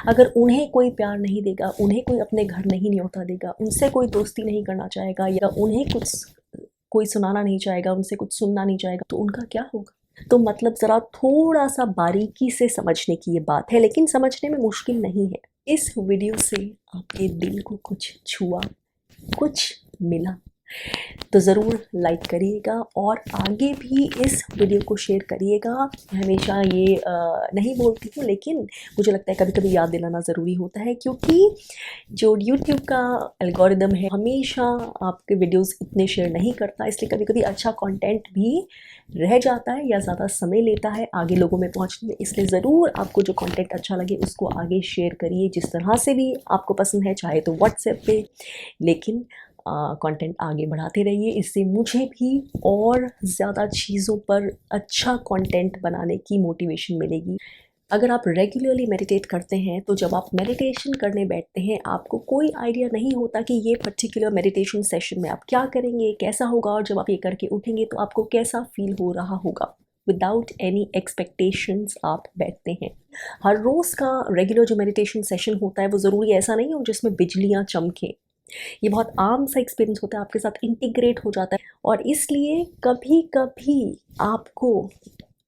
अगर उन्हें कोई प्यार नहीं देगा, उन्हें कोई अपने घर नहीं न्योता देगा, उनसे कोई दोस्ती नहीं करना चाहेगा या उन्हें कुछ कोई सुनाना नहीं चाहेगा, उनसे कुछ सुनना नहीं चाहेगा, तो उनका क्या होगा? तो मतलब ज़रा थोड़ा-सा बारीकी से समझने की ये बात है, लेकिन समझने में मुश्किल नहीं है। इस वीडियो से आपके दिल को कुछ छुआ, कुछ मिला, तो ज़रूर लाइक करिएगा और आगे भी इस वीडियो को शेयर करिएगा। मैं हमेशा ये नहीं बोलती हूँ, लेकिन मुझे लगता है कभी-कभी याद दिलाना ज़रूरी होता है, क्योंकि जो यूट्यूब का एल्गोरिदम है हमेशा आपके वीडियोस इतने शेयर नहीं करता, इसलिए कभी-कभी अच्छा कंटेंट भी रह जाता है या ज़्यादा समय लेता है आगे लोगों में पहुंचने में। इसलिए ज़रूर आपको जो कंटेंट अच्छा लगे उसको आगे शेयर करिए, जिस तरह से भी आपको पसंद है, चाहे तो व्हाट्सएप पे, लेकिन कंटेंट आगे बढ़ाते रहिए। इससे मुझे भी और ज़्यादा चीज़ों पर अच्छा कंटेंट बनाने की मोटिवेशन मिलेगी। अगर आप रेगुलरली मेडिटेट करते हैं, तो जब आप मेडिटेशन करने बैठते हैं आपको कोई आइडिया नहीं होता कि ये पर्टिकुलर मेडिटेशन सेशन में आप क्या करेंगे, कैसा होगा, और जब आप ये करके उठेंगे तो आपको कैसा फील हो रहा होगा। विदाउट एनी एक्सपेक्टेशंस आप बैठते हैं। हर रोज़ का रेगुलर जो मेडिटेशन सेशन होता है वो ज़रूरी ऐसा नहीं हो जिसमें बिजलियाँ चमकें। ये बहुत आम सा एक्सपीरियंस होता है, आपके साथ इंटीग्रेट हो जाता है, और इसलिए कभी कभी आपको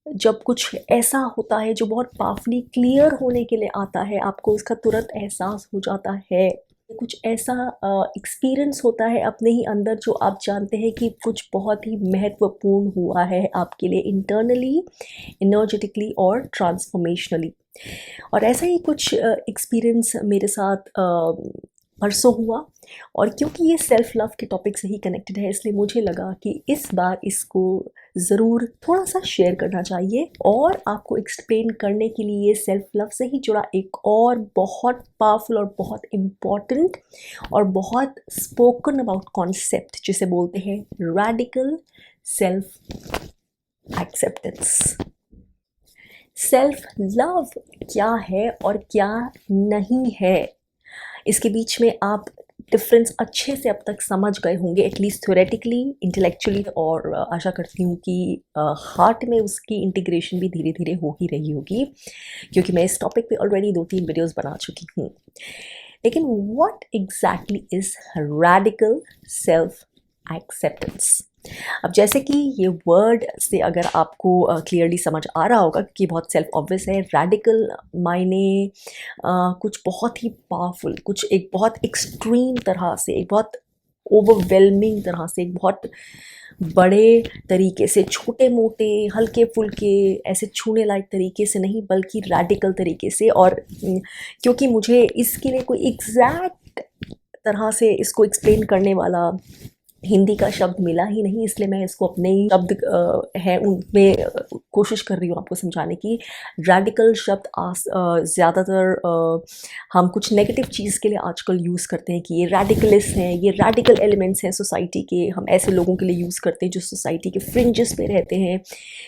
जब कुछ ऐसा होता है जो बहुत पावरफुली क्लियर होने के लिए आता है, आपको उसका तुरंत एहसास हो जाता है। कुछ ऐसा एक्सपीरियंस होता है अपने ही अंदर जो आप जानते हैं कि कुछ बहुत ही महत्वपूर्ण हुआ है आपके लिए, इंटरनली, एनर्जेटिकली और ट्रांसफॉर्मेशनली। और ऐसा ही कुछ एक्सपीरियंस मेरे साथ परसों हुआ, और क्योंकि ये सेल्फ़ लव के टॉपिक से ही कनेक्टेड है, इसलिए मुझे लगा कि इस बार इसको ज़रूर थोड़ा-सा शेयर करना चाहिए और आपको एक्सप्लेन करने के लिए सेल्फ़ लव से ही जुड़ा एक और बहुत पावरफुल और बहुत इम्पॉर्टेंट और बहुत स्पोकन अबाउट कॉन्सेप्ट, जिसे बोलते हैं radical self acceptance. Self love क्या है और क्या नहीं है, इसके बीच में आप डिफरेंस अच्छे से अब तक समझ गए होंगे, एटलीस्ट थ्योरेटिकली, इंटेलेक्चुअली, और आशा करती हूँ कि हार्ट में उसकी इंटीग्रेशन भी धीरे धीरे हो ही रही होगी, क्योंकि मैं इस टॉपिक पे ऑलरेडी 2-3 वीडियोस बना चुकी हूँ। लेकिन what exactly is radical self acceptance? अब जैसे कि ये वर्ड से अगर आपको क्लियरली समझ आ रहा होगा कि बहुत सेल्फ ऑब्वियस है, रैडिकल मायने कुछ बहुत ही पावरफुल, कुछ एक बहुत एक्सट्रीम तरह से, एक बहुत ओवरवेलमिंग तरह से, एक बहुत बड़े तरीके से, छोटे मोटे हल्के फुल्के ऐसे छूने लायक तरीके से नहीं, बल्कि रैडिकल तरीके से। और क्योंकि मुझे इसके लिए कोई एग्जैक्ट तरह से इसको एक्सप्लेन करने वाला हिंदी का शब्द मिला ही नहीं, इसलिए मैं इसको अपने ही शब्द हैं उनमें कोशिश कर रही हूँ आपको समझाने की। रैडिकल शब्द ज़्यादातर हम कुछ नेगेटिव चीज़ के लिए आजकल यूज़ करते हैं कि ये रैडिकलिस्ट हैं, ये रैडिकल एलिमेंट्स हैं सोसाइटी के। हम ऐसे लोगों के लिए यूज़ करते हैं जो सोसाइटी के फ्रिंजेस पे रहते हैं,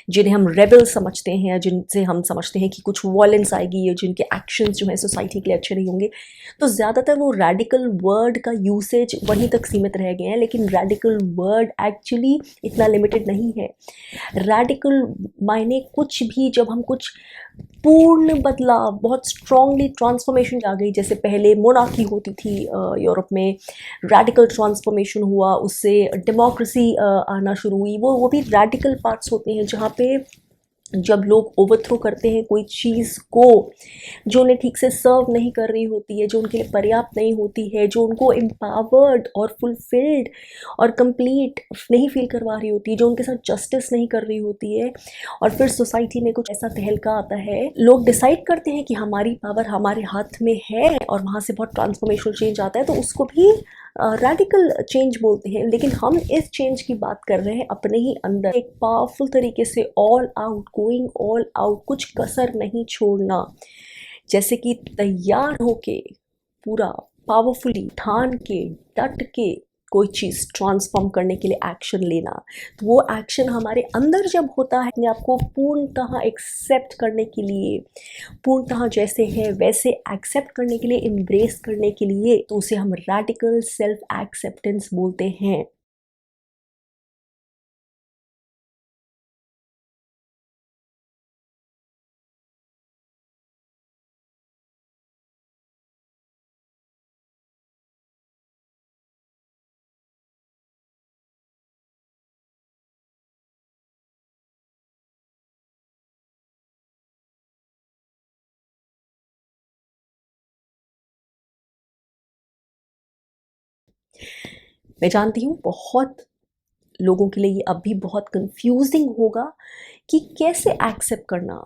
जिन्हें हम रेबल समझते हैं, या जिनसे हम समझते हैं कि कुछ वॉयलेंस आएगी, या जिनके एक्शंस जो हैं सोसाइटी के लिए अच्छे नहीं होंगे। तो ज़्यादातर वो रैडिकल वर्ड का यूसेज वहीं तक सीमित रह गए हैं, लेकिन रैडिकल वर्ड एक्चुअली इतना लिमिटेड नहीं है। रैडिकल मायने कुछ भी, जब हम कुछ पूर्ण बदलाव, बहुत स्ट्रांगली ट्रांसफॉर्मेशन आ गई, जैसे पहले मोनार्की होती थी यूरोप में, रैडिकल ट्रांसफॉर्मेशन हुआ, उससे डेमोक्रेसी आना शुरू हुई। वो भी रैडिकल पार्ट्स होते हैं जहाँ पे जब लोग ओवरथ्रो करते हैं कोई चीज़ को जो उन्हें ठीक से सर्व नहीं कर रही होती है, जो उनके लिए पर्याप्त नहीं होती है, जो उनको एम्पावर्ड और फुलफिल्ड और कंप्लीट नहीं फील करवा रही होती है, जो उनके साथ जस्टिस नहीं कर रही होती है। और फिर सोसाइटी में कुछ ऐसा तहलका आता है, लोग डिसाइड करते हैं कि हमारी पावर हमारे हाथ में है, और वहाँ से बहुत ट्रांसफॉर्मेशनल चेंज आता है, तो उसको भी रैडिकल चेंज बोलते हैं। लेकिन हम इस चेंज की बात कर रहे हैं अपने ही अंदर, एक पावरफुल तरीके से, all out, going all out, कुछ कसर नहीं छोड़ना, जैसे कि तैयार होके पूरा पावरफुली ठान के, डट के कोई चीज़ ट्रांसफॉर्म करने के लिए एक्शन लेना। तो वो एक्शन हमारे अंदर जब होता है, अपने आप को पूर्णतः एक्सेप्ट करने के लिए, पूर्णतः जैसे है वैसे एक्सेप्ट करने के लिए, एम्ब्रेस करने के लिए, तो उसे हम रैडिकल सेल्फ एक्सेप्टेंस बोलते हैं। मैं जानती हूँ बहुत लोगों के लिए ये अब भी बहुत कंफ्यूजिंग होगा कि कैसे एक्सेप्ट करना,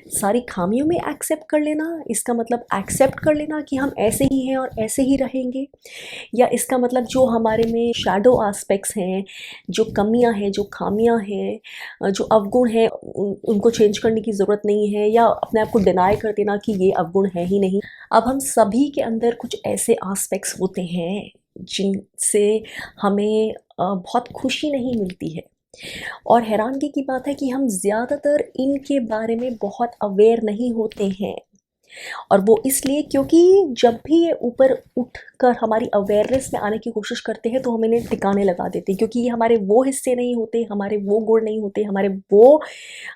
सारी खामियों में एक्सेप्ट कर लेना, इसका मतलब एक्सेप्ट कर लेना कि हम ऐसे ही हैं और ऐसे ही रहेंगे, या इसका मतलब जो हमारे में शैडो एस्पेक्ट्स हैं, जो कमियां हैं, जो खामियां हैं, जो अवगुण हैं, उनको चेंज करने की ज़रूरत नहीं है, या अपने आप को डिनाई कर देना कि ये अवगुण है ही नहीं। अब हम सभी के अंदर कुछ ऐसे एस्पेक्ट्स होते हैं जिनसे हमें बहुत खुशी नहीं मिलती है, और हैरानगी की बात है कि हम ज़्यादातर इनके बारे में बहुत अवेयर नहीं होते हैं। और वो इसलिए क्योंकि जब भी ये ऊपर उठकर हमारी अवेयरनेस में आने की कोशिश करते हैं तो हम इन्हें टिकाने लगा देते हैं, क्योंकि ये हमारे वो हिस्से नहीं होते, हमारे वो गुण नहीं होते, हमारे वो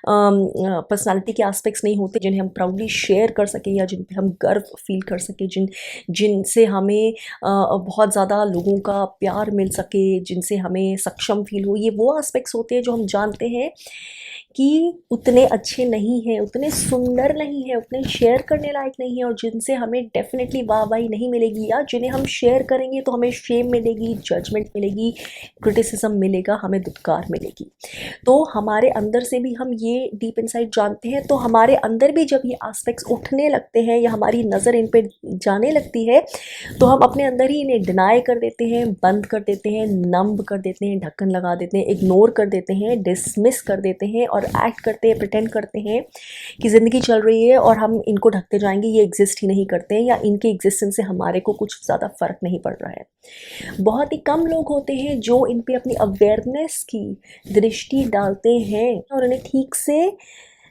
पर्सनालिटी के एस्पेक्ट्स नहीं होते जिन्हें हम प्राउडली शेयर कर सकें या जिन पे हम गर्व फील कर सकें, जिनसे हमें बहुत ज़्यादा लोगों का प्यार मिल सके, जिनसे हमें सक्षम फील हो। ये वो एस्पेक्ट्स होते हैं जो हम जानते हैं कि उतने अच्छे नहीं हैं, उतने सुंदर नहीं हैं, उतने शेयर करने लायक नहीं हैं, और जिनसे हमें डेफिनेटली वाहवाही नहीं मिलेगी, या जिन्हें हम शेयर करेंगे तो हमें शेम मिलेगी, जजमेंट मिलेगी, क्रिटिसिज्म मिलेगा, हमें दुत्कार मिलेगी। तो हमारे अंदर से भी हम ये डीप इनसाइड जानते हैं, तो हमारे अंदर भी जब ये एस्पेक्ट्स उठने लगते हैं या हमारी नज़र इन पे जाने लगती है तो हम अपने अंदर ही इन्हें डिनाई कर देते हैं, बंद कर देते हैं, नंब कर देते हैं, ढक्कन लगा देते हैं, इग्नोर कर देते हैं, डिसमिस कर देते हैं, और एक्ट करते हैं, प्रिटेंड करते हैं कि ज़िंदगी चल रही है और हम इनको ढकते जाएंगे, ये एग्जिस्ट ही नहीं करते हैं, या इनके एग्जिस्टेंस से हमारे को कुछ ज़्यादा फ़र्क नहीं पड़ रहा है। बहुत ही कम लोग होते हैं जो इन पे अपनी अवेयरनेस की दृष्टि डालते हैं और उन्हें ठीक से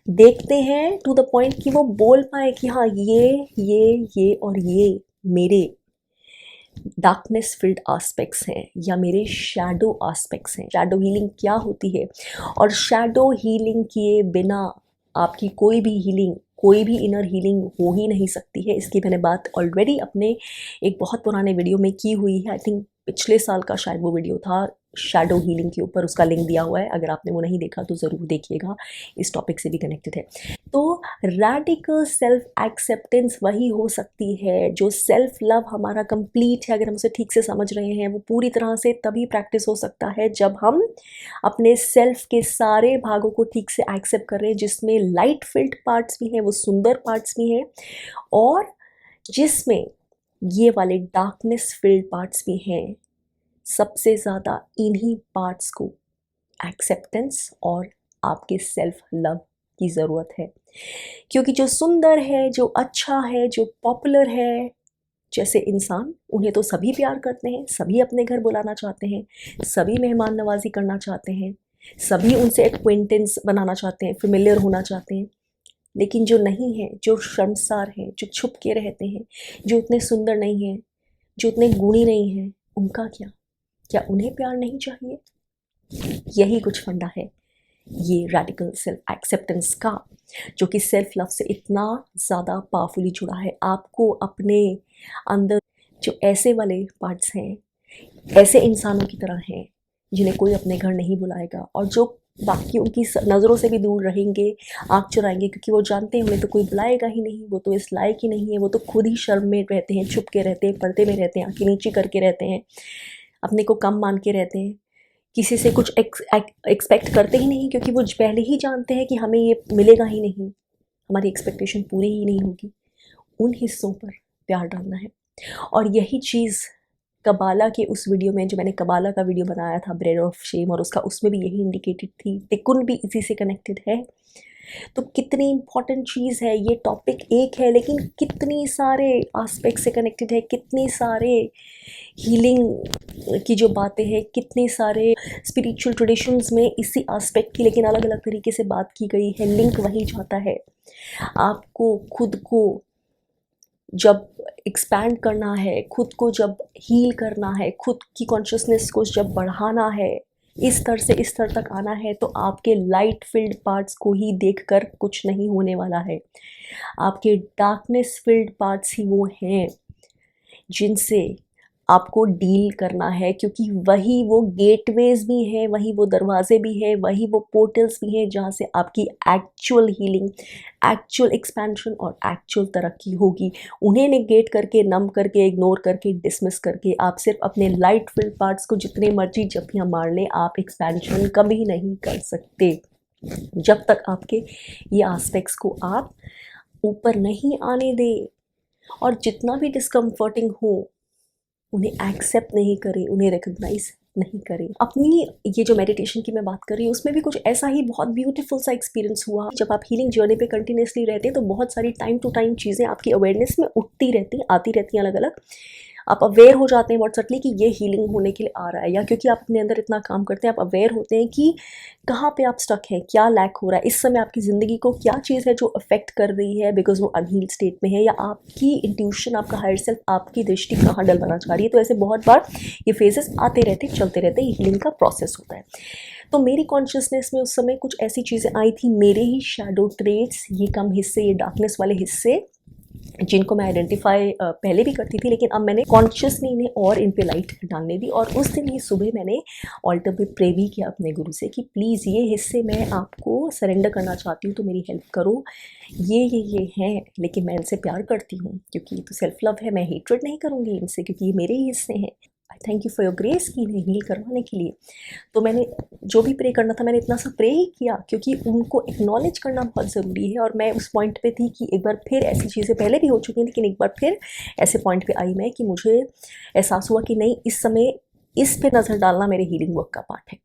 देखते हैं टू द पॉइंट कि वो बोल पाए कि हाँ ये और ये मेरे डार्कनेस फिल्ड एस्पेक्ट्स हैं या मेरे शैडो एस्पेक्ट्स हैं। शैडो हीलिंग क्या होती है, और शैडो हीलिंग किए बिना आपकी कोई भी हीलिंग, कोई भी इनर हीलिंग हो ही नहीं सकती है। इसकी मैंने बात ऑलरेडी अपने एक बहुत पुराने वीडियो में की हुई है, आई थिंक पिछले साल का शायद वो वीडियो था, शैडो हीलिंग के ऊपर, उसका लिंक दिया हुआ है, अगर आपने वो नहीं देखा तो ज़रूर देखिएगा, इस टॉपिक से भी कनेक्टेड है। तो रैडिकल सेल्फ एक्सेप्टेंस वही हो सकती है जो सेल्फ लव हमारा कंप्लीट है, अगर हम उसे ठीक से समझ रहे हैं, वो पूरी तरह से तभी प्रैक्टिस हो सकता है जब हम अपने सेल्फ के सारे भागों को ठीक से एक्सेप्ट कर रहे हैं, जिसमें लाइट फिल्ड पार्ट्स भी हैं, वो सुंदर पार्ट्स भी हैं, और जिसमें ये वाले डार्कनेस फिल्ड पार्ट्स भी हैं। सबसे ज़्यादा इन्हीं पार्ट्स को एक्सेप्टेंस और आपके सेल्फ लव की ज़रूरत है, क्योंकि जो सुंदर है, जो अच्छा है, जो पॉपुलर है, जैसे इंसान, उन्हें तो सभी प्यार करते हैं, सभी अपने घर बुलाना चाहते हैं, सभी मेहमान नवाजी करना चाहते हैं, सभी उनसे एक्वेंटेंस बनाना चाहते हैं, फेमिलियर होना चाहते हैं। लेकिन जो नहीं है, जो शर्मसार है, जो छुप के रहते हैं, जो उतने सुंदर नहीं हैं, जो उतने गुणी नहीं हैं, उनका क्या उन्हें प्यार नहीं चाहिए? यही कुछ फंडा है ये रैडिकल सेल्फ एक्सेप्टेंस का, जो कि सेल्फ लव से इतना ज़्यादा पावरफुली जुड़ा है। आपको अपने अंदर जो ऐसे वाले पार्ट्स हैं, ऐसे इंसानों की तरह हैं जिन्हें कोई अपने घर नहीं बुलाएगा, और जो बाकी उनकी नज़रों से भी दूर रहेंगे, आँख चुराएंगे, क्योंकि वो जानते हैं उन्हें तो कोई बुलाएगा ही नहीं, वो तो इस लायक ही नहीं है, वो तो खुद ही शर्म में रहते हैं, छुप के रहते हैं, पर्दे में रहते हैं, आँखें नीची करके रहते हैं, अपने को कम मान के रहते हैं, किसी से कुछ एक्सपेक्ट करते ही नहीं, क्योंकि वो पहले ही जानते हैं कि हमें ये मिलेगा ही नहीं, हमारी एक्सपेक्टेशन पूरी ही नहीं होगी। उन हिस्सों पर प्यार डालना है। और यही चीज़ कबाला के उस वीडियो में, जो मैंने कबाला का वीडियो बनाया था ब्रेड ऑफ शेम, और उसमें भी यही इंडिकेटेड थी, तिकुन भी इसी से कनेक्टेड है। तो कितनी इम्पॉर्टेंट चीज़ है ये। टॉपिक एक है लेकिन कितनी सारे एस्पेक्ट से कनेक्टेड है, कितने सारे हीलिंग की जो बातें हैं, कितने सारे स्पिरिचुअल ट्रेडिशंस में इसी एस्पेक्ट की लेकिन अलग अलग तरीके से बात की गई है। लिंक वही जाता है, आपको खुद को जब एक्सपैंड करना है, खुद को जब हील करना है, खुद की कॉन्शियसनेस को जब बढ़ाना है, इस स्तर से इस स्तर तक आना है, तो आपके लाइट फील्ड पार्ट्स को ही देखकर कुछ नहीं होने वाला है। आपके डार्कनेस फील्ड पार्ट्स ही वो हैं जिनसे आपको डील करना है, क्योंकि वही वो गेटवेज भी हैं, वही वो दरवाजे भी हैं, वही वो पोर्टल्स भी हैं जहाँ से आपकी एक्चुअल हीलिंग, एक्चुअल एक्सपेंशन और एक्चुअल तरक्की होगी। उन्हें नेगेट करके, नम करके, इग्नोर करके, डिसमिस करके आप सिर्फ अपने लाइट फिल्ड पार्ट्स को जितने मर्जी जप्पियाँ मार लें, आप एक्सपेंशन कभी नहीं कर सकते जब तक आपके ये एस्पेक्ट्स को आप ऊपर नहीं आने दें। और जितना भी डिस्कम्फर्टिंग हो उन्हें एक्सेप्ट नहीं करें, उन्हें रिकग्नाइज नहीं करें। अपनी ये जो मेडिटेशन की मैं बात कर रही हूँ उसमें भी कुछ ऐसा ही बहुत ब्यूटीफुल सा एक्सपीरियंस हुआ। जब आप हीलिंग जर्नी पे कंटिन्यूसली रहते हैं तो बहुत सारी टाइम टू टाइम चीज़ें आपकी अवेयरनेस में उठती रहती हैं, आती रहती हैं अलग अलग। आप अवेयर हो जाते हैं बहुत सटली कि ये हीलिंग होने के लिए आ रहा है, या क्योंकि आप अपने अंदर इतना काम करते हैं आप अवेयर होते हैं कि कहाँ पे आप स्टक हैं, क्या लैक हो रहा है इस समय, आपकी ज़िंदगी को क्या चीज़ है जो अफेक्ट कर रही है बिकॉज वो अनहील्ड स्टेट में है, या आपकी इंट्यूशन, आपका हायर सेल्फ, आपकी दृष्टि कहाँ डलवाना चाह रही है। तो ऐसे बहुत बार ये फेजेस आते रहते, चलते रहते, ये हीलिंग का प्रोसेस होता है। तो मेरी कॉन्शियसनेस में उस समय कुछ ऐसी चीज़ें आई थी, मेरे ही शैडो ट्रेट्स, ये कम हिस्से, ये डार्कनेस वाले हिस्से जिनको मैं आइडेंटिफाई पहले भी करती थी, लेकिन अब मैंने कॉन्शियसली इन्हें और इन पे लाइट डालने दी। और उस दिन ही सुबह मैंने ऑल्टर पे प्रे भी किया अपने गुरु से कि प्लीज़ ये हिस्से मैं आपको सरेंडर करना चाहती हूँ, तो मेरी हेल्प करो। ये हैं, लेकिन मैं इनसे प्यार करती हूँ क्योंकि ये तो सेल्फ लव है, मैं हेट्रेड नहीं करूँगी इनसे क्योंकि ये मेरे ही हिस्से हैं। आई thank you for your grace की इन्हें हील करवाने के लिए। तो मैंने जो भी प्रे करना था मैंने इतना सा प्रे ही किया क्योंकि उनको एक्नॉलेज करना बहुत ज़रूरी है। और मैं उस पॉइंट पे थी कि एक बार फिर ऐसी चीज़ें पहले भी हो चुकी हैं, लेकिन एक बार फिर ऐसे पॉइंट पे आई मैं कि मुझे एहसास हुआ कि नहीं, इस समय इस पे नज़र डालना मेरे हीलिंग वर्क का पार्ट है।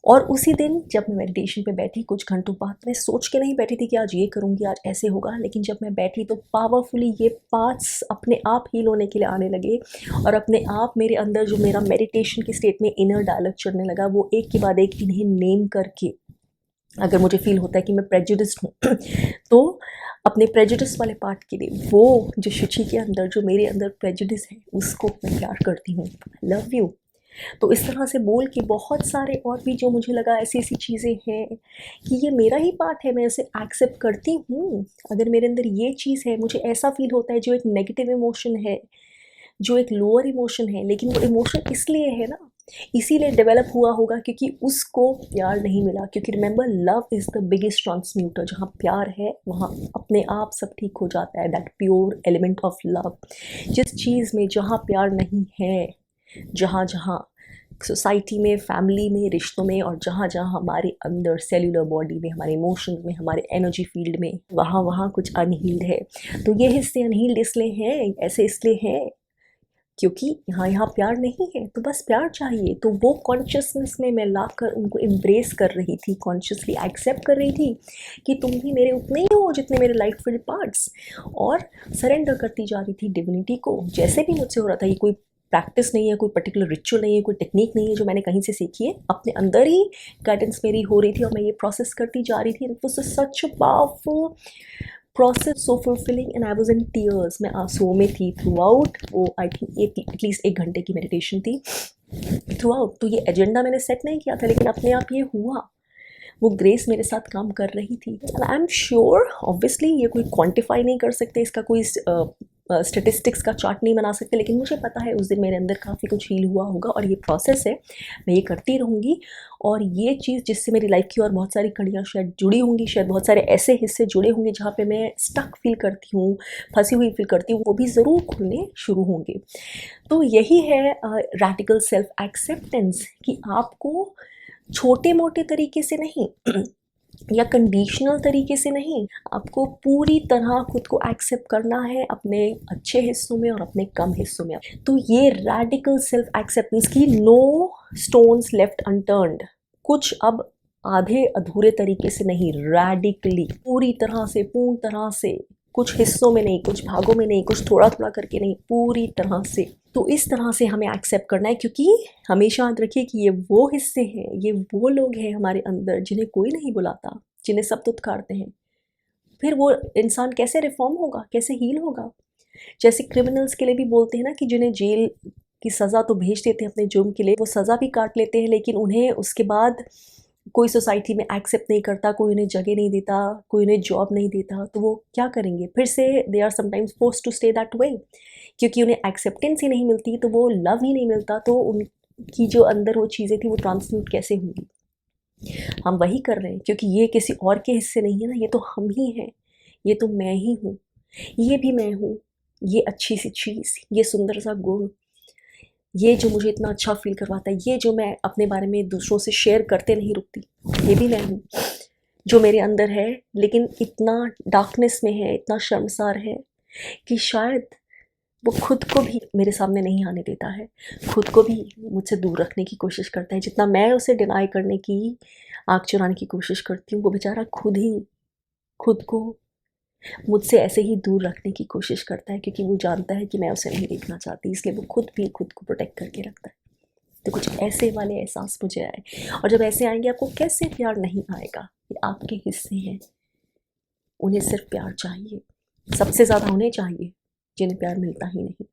और उसी दिन जब मैं मेडिटेशन पे बैठी कुछ घंटों बाद, मैं सोच के नहीं बैठी थी कि आज ये करूँगी, आज ऐसे होगा, लेकिन जब मैं बैठी तो पावरफुली ये पार्ट्स अपने आप हील होने के लिए आने लगे। और अपने आप मेरे अंदर जो मेरा मेडिटेशन की स्टेट में इनर डायलॉग चलने लगा, वो एक के बाद एक इन्हें नेम करके, अगर मुझे फील होता है कि मैं प्रेजुडिस्ड हूँ तो अपने प्रेजुडिस वाले पार्ट के लिए, वो जो शुचि के अंदर, जो मेरे अंदर प्रेजुडिस है, उसको मैं प्यार करती हूँ, लव यू। तो इस तरह से बोल के बहुत सारे और भी जो मुझे लगा ऐसी ऐसी चीज़ें हैं कि ये मेरा ही पार्ट है, मैं उसे एक्सेप्ट करती हूँ। अगर मेरे अंदर ये चीज़ है, मुझे ऐसा फील होता है जो एक नेगेटिव इमोशन है, जो एक लोअर इमोशन है, लेकिन वो इमोशन इसलिए है ना, इसीलिए डेवलप हुआ होगा क्योंकि उसको प्यार नहीं मिला। क्योंकि remember, love is the biggest transmuter. जहाँ प्यार है वहाँ अपने आप सब ठीक हो जाता है। That pure element of love. जिस चीज़ में जहाँ प्यार नहीं है, जहाँ जहाँ सोसाइटी में, फैमिली में, रिश्तों में, और जहाँ जहाँ हमारे अंदर सेल्यूलर बॉडी में, हमारे इमोशंस में, हमारे एनर्जी फील्ड में, वहाँ वहाँ कुछ अनहील्ड है। तो ये हिस्से अनहील्ड इसलिए हैं, ऐसे इसलिए हैं क्योंकि यहाँ प्यार नहीं है। तो बस प्यार चाहिए। तो वो कॉन्शियसनेस में मैं लाकर उनको एम्ब्रेस कर रही थी, कॉन्शियसली एक्सेप्ट कर रही थी कि तुम भी मेरे उतने ही हो जितने मेरे लाइट फील्ड पार्ट्स, और सरेंडर करती जा रही थी डिविनिटी को। जैसे भी मुझसे हो रहा था, ये कोई प्रैक्टिस नहीं है, कोई पर्टिकुलर रिचुअल नहीं है, कोई टेक्निक नहीं है जो मैंने कहीं से सीखी है, अपने अंदर ही गाइडेंस मेरी हो रही थी और मैं ये प्रोसेस करती जा रही थी। It was such a powerful process, so fulfilling, and I was in tears. मैं आंसुओं में थी थ्रू आउट। वो आई थिंक एटलीस्ट 1 घंटे की मेडिटेशन थी थ्रू आउट। तो ये एजेंडा मैंने सेट नहीं किया था, लेकिन अपने आप ये हुआ। वो ग्रेस मेरे साथ काम कर रही थी। आई एम श्योर, ऑब्वियसली ये कोई क्वांटिफाई नहीं कर सकते, इसका कोई स्टेटिस्टिक्स का चार्ट नहीं बना सकते, लेकिन मुझे पता है उस दिन मेरे अंदर काफ़ी कुछ हील हुआ होगा। और ये प्रोसेस है, मैं ये करती रहूँगी। और ये चीज़ जिससे मेरी लाइफ की और बहुत सारी कड़ियाँ शायद जुड़ी होंगी, शायद बहुत सारे ऐसे हिस्से जुड़े होंगे जहाँ पे मैं स्टक फील करती हूँ, फंसी हुई फील करती हूँ, वो भी ज़रूर खुलने शुरू होंगे। तो यही है रैडिकल सेल्फ एक्सेप्टेंस, कि आपको छोटे मोटे तरीके से नहीं या कंडीशनल तरीके से नहीं, आपको पूरी तरह खुद को एक्सेप्ट करना है, अपने अच्छे हिस्सों में और अपने कम हिस्सों में। तो ये रैडिकल सेल्फ एक्सेप्टेंस की नो स्टोन्स लेफ्ट अनटर्न्ड, कुछ अब आधे अधूरे तरीके से नहीं, रैडिकली, पूरी तरह से, पूर्ण तरह से, कुछ हिस्सों में नहीं, कुछ भागों में नहीं, कुछ थोड़ा थोड़ा करके नहीं, पूरी तरह से। तो इस तरह से हमें एक्सेप्ट करना है, क्योंकि हमेशा याद रखिए कि ये वो हिस्से हैं, ये वो लोग हैं हमारे अंदर जिन्हें कोई नहीं बुलाता, जिन्हें सब दुत्कारते हैं। फिर वो इंसान कैसे रिफॉर्म होगा, कैसे हील होगा? जैसे क्रिमिनल्स के लिए भी बोलते हैं ना कि जिन्हें जेल की सज़ा तो भेज देते हैं अपने जुर्म के लिए, वो सज़ा भी काट लेते हैं, लेकिन उन्हें उसके बाद कोई सोसाइटी में एक्सेप्ट नहीं करता, कोई उन्हें जगह नहीं देता, कोई उन्हें जॉब नहीं देता, तो वो क्या करेंगे? फिर से they are sometimes forced to stay that way, क्योंकि उन्हें एक्सेप्टेंस ही नहीं मिलती, तो वो लव ही नहीं मिलता, तो उनकी जो अंदर वो चीज़ें थी वो ट्रांसम्यूट कैसे होंगी? हम वही कर रहे हैं, क्योंकि ये किसी और के हिस्से नहीं है ना, ये तो हम ही हैं, ये तो मैं ही हूँ, ये भी मैं हूँ, ये अच्छी सी चीज़, ये सुंदर सा गुण, ये जो मुझे इतना अच्छा फील करवाता है, ये जो मैं अपने बारे में दूसरों से शेयर करते नहीं रुकती, ये भी मैं हूँ, जो मेरे अंदर है, लेकिन इतना डार्कनेस में है, इतना शर्मसार है कि शायद वो खुद को भी मेरे सामने नहीं आने देता है, खुद को भी मुझसे दूर रखने की कोशिश करता है। जितना मैं उसे डिनाई करने की, आँख चुराने की कोशिश करती हूँ, वो बेचारा खुद ही खुद को मुझसे ऐसे ही दूर रखने की कोशिश करता है, क्योंकि वो जानता है कि मैं उसे नहीं देखना चाहती, इसलिए वो खुद भी खुद को प्रोटेक्ट करके रखता है। तो कुछ ऐसे वाले एहसास मुझे आए, और जब ऐसे आएंगे आपको कैसे प्यार नहीं आएगा? ये आपके हिस्से हैं, उन्हें सिर्फ प्यार चाहिए, सबसे ज़्यादा उन्हें चाहिए जिन्हें प्यार मिलता ही नहीं।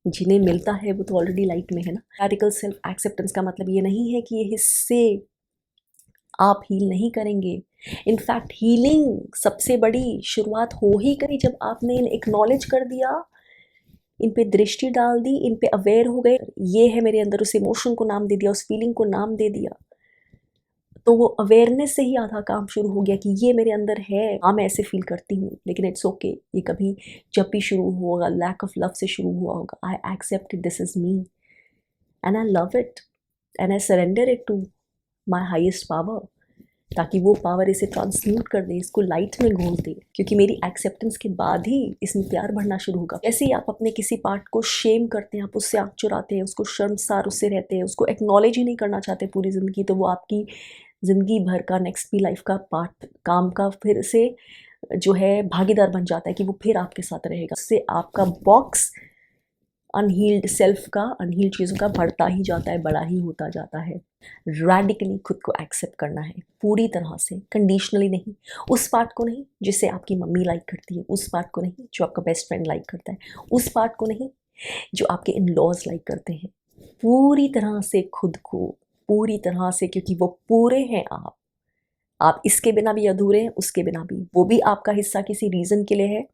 जिन्हें मिलता है वो तो ऑलरेडी लाइट में है ना। रैडिकल सेल्फ एक्सेप्टेंस का मतलब ये नहीं है कि ये हिस्से आप हील नहीं करेंगे। इनफैक्ट हीलिंग सबसे बड़ी शुरुआत हो ही गई जब आपने इन एक्नॉलेज कर दिया, इन पे दृष्टि डाल दी, इन पे अवेयर हो गए, ये है मेरे अंदर, उस इमोशन को नाम दे दिया, उस फीलिंग को नाम दे दिया, तो वो अवेयरनेस से ही आधा काम शुरू हो गया कि ये मेरे अंदर है। हाँ, मैं ऐसे फील करती हूँ, लेकिन इट्स ओके। ये कभी जब भी शुरू होगा लैक ऑफ लव से शुरू हुआ होगा। I accept this is me and I love it and I surrender it to my highest power, ताकि वो पावर इसे ट्रांसम्यूट कर दे, इसको लाइट में घोल दे, क्योंकि मेरी एक्सेप्टेंस के बाद ही इसमें प्यार बढ़ना शुरू होगा। जैसे ही आप अपने किसी पार्ट को शेम करते हैं, आप उससे आँख चुराते हैं, उसको शर्मसार उससे रहते हैं, उसको एक्नॉलेज ही नहीं करना चाहते पूरी ज़िंदगी, तो वो आपकी ज़िंदगी भर का नेक्स्ट भी लाइफ का पार्ट, काम का फिर से जो है भागीदार बन जाता है कि वो फिर आपके साथ रहेगा। उससे आपका बॉक्स अनहील्ड सेल्फ का, अनहील्ड चीज़ों का बढ़ता ही जाता है, बड़ा ही होता जाता है। रैडिकली खुद को एक्सेप्ट करना है, पूरी तरह से, कंडीशनली नहीं। उस पार्ट को नहीं जिसे आपकी मम्मी लाइक करती है, उस पार्ट को नहीं जो आपका बेस्ट फ्रेंड लाइक करता है, उस पार्ट को नहीं जो आपके इन लॉज लाइक करते हैं। पूरी तरह से खुद को, पूरी तरह से, क्योंकि वो पूरे हैं आप इसके बिना भी अधूरे हैं, उसके बिना भी। वो भी आपका हिस्सा किसी रीज़न के लिए है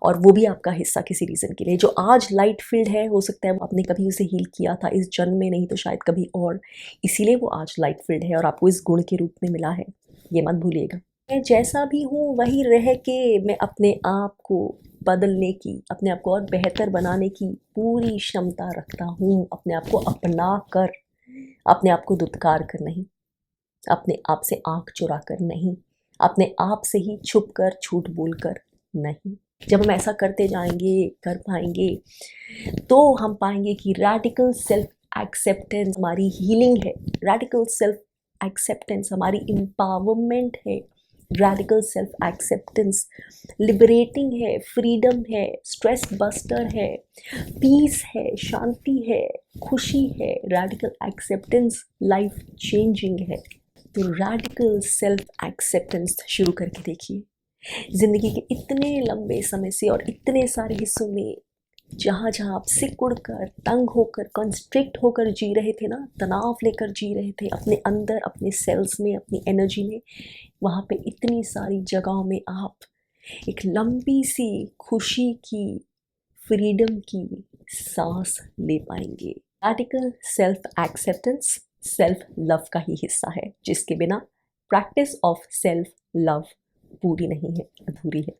और वो भी आपका हिस्सा किसी रीज़न के लिए। जो आज लाइट फील्ड है, हो सकता है वो आपने कभी उसे हील किया था इस जन्म में, नहीं तो शायद कभी और, इसीलिए वो आज लाइट फील्ड है और आपको इस गुण के रूप में मिला है, ये मत भूलिएगा। मैं जैसा भी हूँ वही रह के मैं अपने आप को बदलने की, अपने आप को और बेहतर बनाने की पूरी क्षमता रखता हूँ। अपने आप को अपना कर, अपने आप को दुत्कार कर नहीं, अपने आप से आँख चुरा कर नहीं, अपने आप से ही छुप कर, झूठ बोल कर नहीं। जब हम ऐसा करते जाएंगे, कर पाएंगे, तो हम पाएंगे कि रैडिकल सेल्फ एक्सेप्टेंस हमारी हीलिंग है, रैडिकल सेल्फ एक्सेप्टेंस हमारी एम्पावरमेंट है, रैडिकल सेल्फ एक्सेप्टेंस लिबरेटिंग है, फ्रीडम है, स्ट्रेस बस्टर है, पीस है, शांति है, खुशी है। रैडिकल एक्सेप्टेंस लाइफ चेंजिंग है। तो रैडिकल सेल्फ एक्सेप्टेंस शुरू करके देखिए। ज़िंदगी के इतने लंबे समय से और इतने सारे हिस्सों में जहाँ जहाँ आप सिकुड़ कर, तंग होकर, कंस्ट्रिक्ट होकर जी रहे थे ना, तनाव लेकर जी रहे थे अपने अंदर, अपने सेल्स में, अपनी एनर्जी में, वहाँ पे इतनी सारी जगहों में आप एक लंबी सी खुशी की, फ्रीडम की सांस ले पाएंगे। Radical self acceptance self love का ही हिस्सा है, जिसके बिना प्रैक्टिस ऑफ सेल्फ लव पूरी नहीं है, अधूरी है।